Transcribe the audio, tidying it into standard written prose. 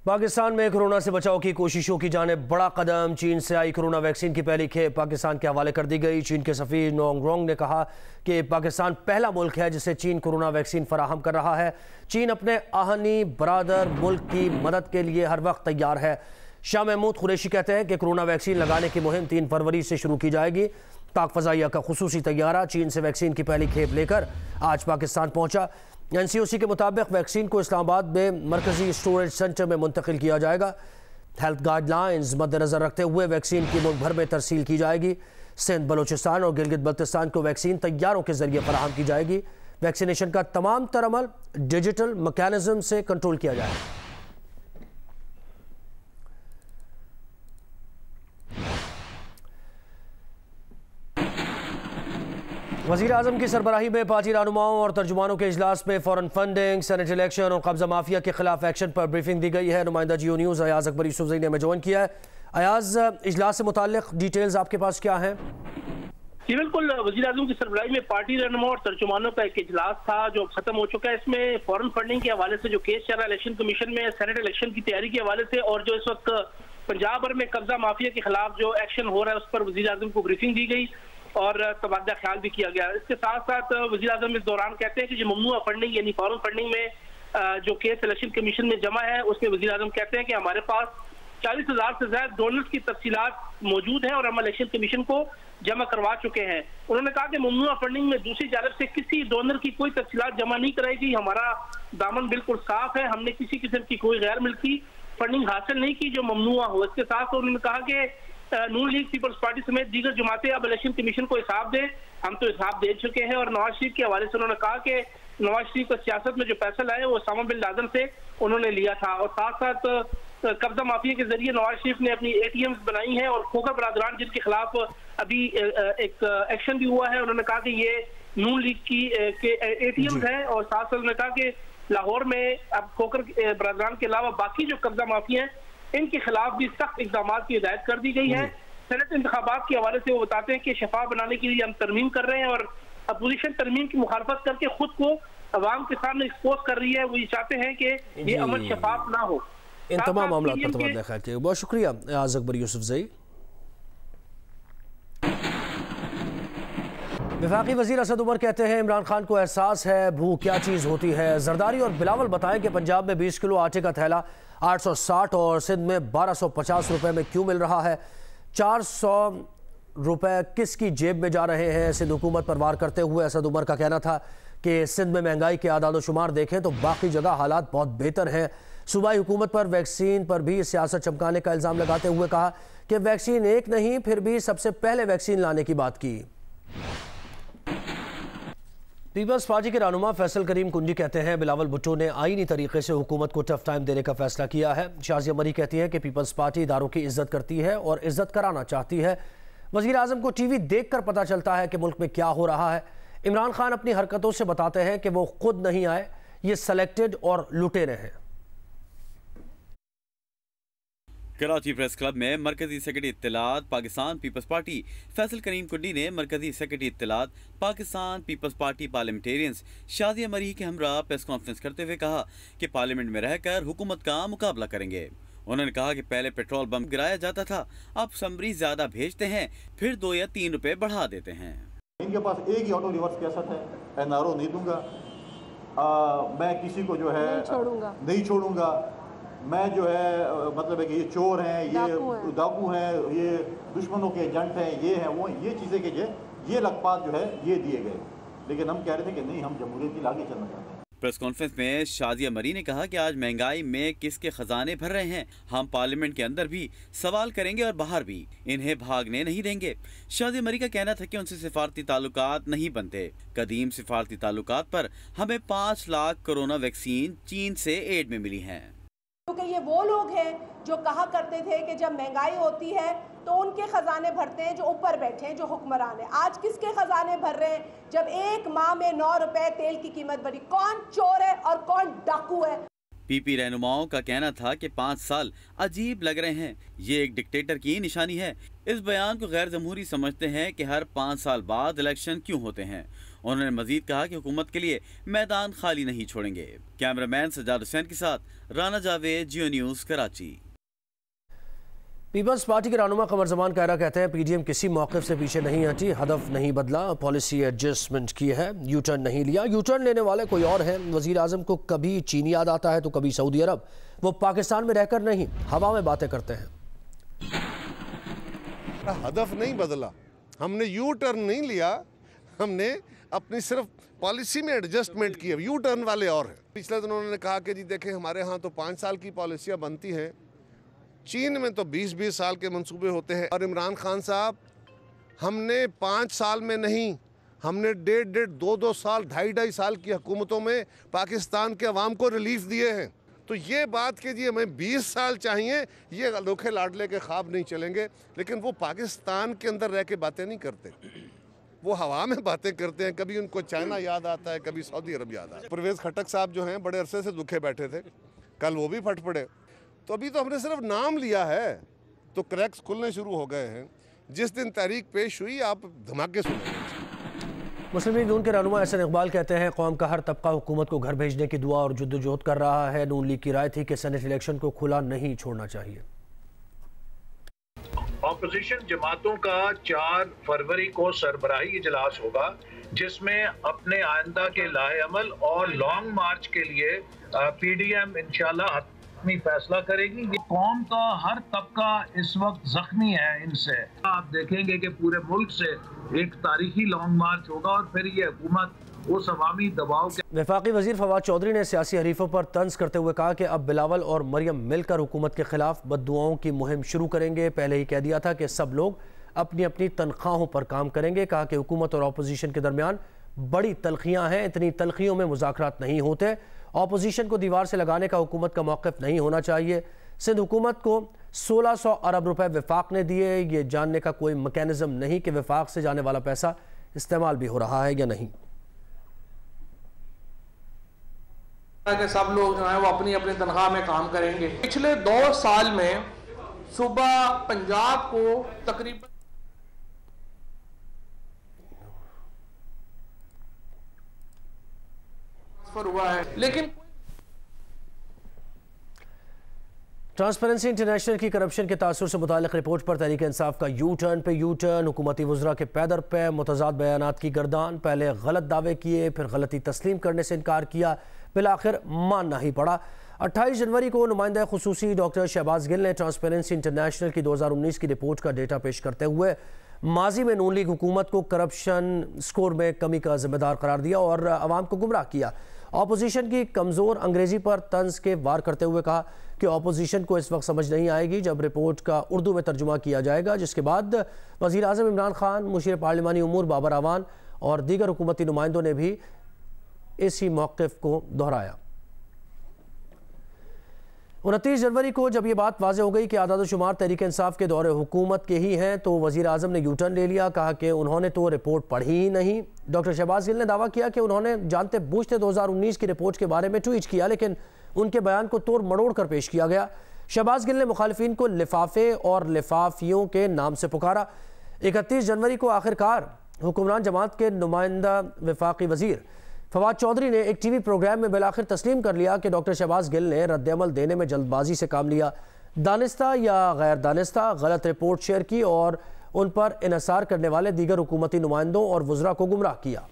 पाकिस्तान में कोरोना से बचाव की कोशिशों की जानिब बड़ा कदम। चीन से आई कोरोना वैक्सीन की पहली खेप पाकिस्तान के हवाले कर दी गई। चीन के सफीर नोंग रोंग ने कहा कि पाकिस्तान पहला मुल्क है जिसे चीन कोरोना वैक्सीन फराहम कर रहा है। चीन अपने आहनी बरादर मुल्क की मदद के लिए हर वक्त तैयार है। शाह महमूद कुरैशी कहते हैं कि कोरोना वैक्सीन लगाने की मुहिम 3 फरवरी से शुरू की जाएगी। पाक फजाइया का खुसूसी तैयारा चीन से वैक्सीन की पहली खेप लेकर आज पाकिस्तान पहुंचा। NCOC के मुताबिक वैक्सीन को इस्लामाबाद में मरकजी स्टोरेज सेंटर में मुंतकिल किया जाएगा। हेल्थ गाइडलाइंस मद्देनजर रखते हुए वैक्सीन की मुल्क भर में तरसील की जाएगी। सिंध, बलूचिस्तान और गिलगित बल्तिस्तान को वैक्सीन तैयारों के जरिए फराहम की जाएगी। वैक्सीनेशन का तमाम तर अमल डिजिटल मैकेनिज्म से कंट्रोल किया जाएगा। वज़ीर आज़म की सरबराही में पार्टी रहनुमाओं और तर्जुमानों के इजलास में फॉरेन फंडिंग, सेनेट इलेक्शन और कब्जा माफिया के खिलाफ एक्शन पर ब्रीफिंग दी गई है। नुमाइंदा जियो न्यूज़ अयाज अकबर यूसुफजई ने हमें ज्वाइन किया है। अयाज, इजलास से मुताल्लिक डिटेल्स आपके पास क्या हैं? जी बिल्कुल, वज़ीर आज़म की सरबराही में पार्टी रहनुमाओं और तर्जुमानों का एक इजलास था जो खत्म हो चुका है। इसमें फॉरेन फंडिंग के हवाले से जो केस चल रहा है इलेक्शन कमीशन में, सेनेट इलेक्शन की तैयारी के हवाले से और जो इस वक्त पंजाब भर में कब्जा माफिया के खिलाफ जो एक्शन हो रहा है उस पर वज़ीर आज़म को ब्रीफिंग दी गई और तबादला ख्याल भी किया गया। इसके साथ साथ वज़ीर आज़म इस दौरान कहते हैं कि जो ममनुआ फंडिंग यानी फॉरेन फंडिंग में जो केस इलेक्शन कमीशन में जमा है उसमें वज़ीर आज़म कहते हैं कि हमारे पास 40,000 से ज्यादा डोनर्स की तफसीलात मौजूद है और हम इलेक्शन कमीशन को जमा करवा चुके हैं। उन्होंने कहा कि ममनुआ फंडिंग में दूसरी जानिब से किसी डोनर की कोई तफसीलात जमा नहीं कराई गई। हमारा दामन बिल्कुल साफ है, हमने किसी किस्म की कोई गैर मुल्की फंडिंग हासिल नहीं की जो ममनुआ हो। इसके साथ उन्होंने कहा कि नून लीग पीपल्स पार्टी समेत दीगर जमातें अब इलेक्शन कमीशन को हिसाब दें। हम तो हिसाब दे चुके हैं। और नवाज शरीफ के हवाले से उन्होंने कहा कि नवाज शरीफ का सियासत में जो पैसा लाए वो ओसामा बिन लादेन से उन्होंने लिया था। और साथ साथ कब्जा माफिया के जरिए नवाज शरीफ ने अपनी ATMs बनाई हैं और खोखर बरादरान जिनके खिलाफ अभी एक एक्शन भी हुआ है। उन्होंने कहा कि ये नून लीग की ATMs हैं। और साथ साथ उन्होंने कहा कि लाहौर में अब खोखर बरादरान के अलावा बाकी जो कब्जा माफिया हैं इनके खिलाफ भी सख्त इकदाम की हिदायत कर दी गई है। सेनेट इंतखाबात के हवाले से वो बताते हैं कि शफाफ बनाने के लिए हम तरमीम कर रहे हैं और अपोजिशन तरमीम की मुखालफत करके खुद को अवाम के सामने एक्सपोज कर रही है। वो ये चाहते हैं कि ये अमल शफाफ ना हो। इन तमाम मामलों पर तबादला ख्याल किया। बहुत शुक्रिया अयाज अकबर यूसुफजई। वफाकी वज़ीर असद उमर कहते हैं इमरान खान को एहसास है भूख क्या चीज़ होती है। जरदारी और बिलावल बताएं कि पंजाब में 20 किलो आटे का थैला 860 और सिंध में 1250 रुपए में क्यों मिल रहा है। 400 रुपए किसकी जेब में जा रहे हैं। सिंध हुकूमत पर वार करते हुए असद उमर का कहना था कि सिंध में महंगाई के आदाद शुमार देखें तो बाकी जगह हालात बहुत बेहतर हैं। सूबाई हुकूमत पर वैक्सीन पर भी सियासत चमकाने का इल्ज़ाम लगाते हुए कहा कि वैक्सीन एक नहीं फिर भी सबसे पहले वैक्सीन लाने की बात की। पीपल्स पार्टी के रहनुमा फैसल करीम कुंजी कहते हैं बिलावल भुट्टो ने आईनी तरीके से हुकूमत को टफ टाइम देने का फैसला किया है। शाजिया मरी कहती है कि पीपल्स पार्टी इदारों की इज्जत करती है और इज्जत कराना चाहती है। वज़ीर आज़म को TV देखकर पता चलता है कि मुल्क में क्या हो रहा है। इमरान खान अपनी हरकतों से बताते हैं कि वो खुद नहीं आए, ये सेलेक्टेड और लुटेरे हैं। कराची प्रेस क्लब में मरकजी सेक्रेटरी इत्तलात पाकिस्तान पीपल्स पार्टी फैसल करीम कुंडी ने मरकजी सेक्रेटरी इत्तलात पाकिस्तान पीपल्स पार्टी पार्लियामेंटेरियंस शादिया मरी के हमरा प्रेस कॉन्फ्रेंस करते हुए कहा कि पार्लियामेंट में रहकर हुकूमत का मुकाबला करेंगे। उन्होंने कहा कि पहले पेट्रोल बम गिराया जाता था, अब समरी ज्यादा भेजते हैं फिर 2 या 3 रुपए बढ़ा देते हैं। इनके पास एक ही ऑटो रिवर्स कैसेट है, NRO नहीं दूंगा, मैं किसी को जो है नहीं छोड़ूंगा, मैं जो है मतलब है कि ये चोर हैं, ये डाकू हैं, ये दुश्मनों के एजेंट हैं, ये हैं वो, ये चीज़ें के ये लखपात जो है ये दिए गए। लेकिन हम कह रहे थे कि नहीं, हम जमहूरियत की आगे चलना चाहते हैं। प्रेस कॉन्फ्रेंस में शादिया मरी ने कहा कि आज महंगाई में किसके खजाने भर रहे हैं। हम पार्लियामेंट के अंदर भी सवाल करेंगे और बाहर भी, इन्हें भागने नहीं देंगे। शादिया मरी का कहना था कि उनसे सिफारती ताल्लुकात नहीं बनते। कदीम सिफारती ताल्लुकात पर हमें 5 लाख कोरोना वैक्सीन चीन से एड में मिली हैं। क्योंकि ये वो लोग हैं जो कहा करते थे कि जब महंगाई होती है तो उनके खजाने भरते हैं जो ऊपर बैठे हैं, जो हुक्मरान है। आज किसके खजाने भर रहे हैं जब एक माह में 9 रुपए तेल की कीमत बढ़ी? कौन चोर है और कौन डाकू है? PP रहनुमाओं का कहना था कि 5 साल अजीब लग रहे हैं, ये एक डिक्टेटर की निशानी है। इस बयान को गैर जमहूरी समझते हैं कि हर 5 साल बाद इलेक्शन क्यों होते हैं। उन्होंने मजीद कहा कि हुकूमत के लिए मैदान खाली नहीं छोड़ेंगे। कैमरामैन सज्जाद हुसैन के साथ राना जावेद, जियो न्यूज़, कराची। पीपल्स पार्टी के रहनुमा कमर जमान कायरा कहते हैं पीडीएम किसी मौक़िफ़ से पीछे नहीं हटी, हदफ नहीं बदला, पॉलिसी एडजस्टमेंट की है, यू टर्न नहीं लिया। यू टर्न लेने वाले कोई और हैं। वज़ीर आज़म को कभी चीन याद आता है तो कभी सऊदी अरब। वो पाकिस्तान में रहकर नहीं, हवा में बातें करते हैं। हदफ नहीं बदला, हमने यू टर्न नहीं लिया, हमने अपनी सिर्फ पॉलिसी में एडजस्टमेंट की है। यू टर्न वाले और हैं। पिछले दिनों उन्होंने कहा कि जी देखें हमारे यहाँ तो 5 साल की पॉलिसियाँ बनती हैं, चीन में तो 20-20 साल के मंसूबे होते हैं। और इमरान खान साहब, हमने 5 साल में नहीं, हमने 1.5-1.5, 2-2 साल, 2.5-2.5 साल की हुकूमतों में पाकिस्तान के अवाम को रिलीफ दिए हैं। तो ये बात कि जी हमें 20 साल चाहिए, ये अनोखे लाडले के ख्वाब नहीं चलेंगे। लेकिन वो पाकिस्तान के अंदर रह के बातें नहीं करते, वो हवा में बातें करते हैं। कभी उनको चाइना याद आता है, कभी सऊदी अरब याद आता है। परवेज़ खटक साहब जो हैं बड़े अरसे से दुखे बैठे थे, कल वो भी फट पड़े। तो अभी तो हमने सिर्फ नाम लिया है तो क्रैक्स खुलने शुरू हो गए हैं। जिस दिन तहरीक पेश हुई आप धमाके सुनेंगे। मुस्लिम लीग नून के रहनुमा एहसन इकबाल कहते हैं कौम का हर तबका हुकूमत को घर भेजने की दुआ और जुद्दोजहद कर रहा है। नून लीग की राय थी कि सेनेट इलेक्शन को खुला नहीं छोड़ना चाहिए। ऑपोजिशन जमातों का 4 फरवरी को सरबराही इजलास होगा, जिसमें अपने आइंदा के लाहे अमल और लॉन्ग मार्च के लिए पीडीएम इंशाल्लाह हतमी फैसला करेगी। कौम का हर तबका इस वक्त जख्मी है इनसे। आप देखेंगे कि पूरे मुल्क से एक तारीखी लॉन्ग मार्च होगा और फिर ये हुकूमत उस अवामी दबाव के। वफाकी वजीर फवाद चौधरी ने सियासी हरीफों पर तंज करते हुए कहा कि अब बिलावल और मरियम मिलकर हुकूमत के खिलाफ बददुआओं की मुहिम शुरू करेंगे। पहले ही कह दिया था कि सब लोग अपनी अपनी तनख्वाहों पर काम करेंगे। कहा कि हुकूमत और अपोजिशन के दरमियान बड़ी तलखियां हैं, इतनी तलखियों में मुज़ाकरात नहीं होते। अपोजिशन को दीवार से लगाने का हुकूमत का मौक़िफ़ नहीं होना चाहिए। सिंध हुकूमत को 1600 अरब रुपए वफाक ने दिए, ये जानने का कोई मैकेनिज्म नहीं कि वफाक से जाने वाला पैसा इस्तेमाल भी हो रहा है या नहीं। कि सब लोग जो है वो अपनी अपनी तनख्वाह में काम करेंगे। पिछले 2 साल में सुबह पंजाब को तकरीबन हुआ है, लेकिन ट्रांसपेरेंसी इंटरनेशनल की करप्शन के तासुर से मुतालिक रिपोर्ट पर तहरीक इंसाफ का यू टर्न पे यू टर्न, हुकूमती वज़रा के पैदर पे मुतज़ाद बयानात की गर्दान। पहले गलत दावे किए, फिर गलती तस्लीम करने से इनकार किया, बिलाखिर मानना ही पड़ा। 28 जनवरी को नुमाइंदा खुसूसी डॉक्टर शहबाज गिल ने ट्रांसपेरेंसी इंटरनेशनल की 2019 की रिपोर्ट का डेटा पेश करते हुए माजी में नून लीग हुकूमत को करप्शन स्कोर में कमी का जिम्मेदार करार दिया और आवाम को गुमराह किया। अपोजिशन की कमज़ोर अंग्रेज़ी पर तंज के वार करते हुए कहा कि अपोजिशन को इस वक्त समझ नहीं आएगी जब रिपोर्ट का उर्दू में तर्जुमा किया जाएगा, जिसके बाद वज़ीर आज़म इमरान खान, मुशीर पार्लिमानी उमूर बाबर आवान और दीगर हुकूमती नुमाइंदों ने भी इसी मौक़िफ़ को दोहराया। 29 जनवरी को जब ये बात वाज़ेह हो गई कि आदाद-ओ-शुमार तहरीक इंसाफ के दौरे हुकूमत के ही हैं तो वज़ीर आज़म ने यू टर्न ले लिया। कहा कि उन्होंने तो रिपोर्ट पढ़ी ही नहीं। डॉक्टर शहबाज गिल ने दावा किया कि उन्होंने जानते बूझते 2019 की रिपोर्ट के बारे में ट्वीट किया, लेकिन उनके बयान को तोड़ मड़ोड़ कर पेश किया गया। शहबाज गिल ने मुखालिफिन को लिफाफे और लिफाफियों के नाम से पुकारा। 31 जनवरी को आखिरकार हुक्मरान जमात के नुमाइंदा वफाकी वज़ीर फवाद चौधरी ने एक टीवी प्रोग्राम में बिलाखिर तस्लीम कर लिया कि डॉक्टर शहबाज गिल ने रद्द-ए-अमल देने में जल्दबाजी से काम लिया, दानिस्ता या गैर दानिस्ता गलत रिपोर्ट शेयर की और उन पर इन्हिसार करने वाले दीगर हुकूमती नुमाइंदों और वज़रा को गुमराह किया।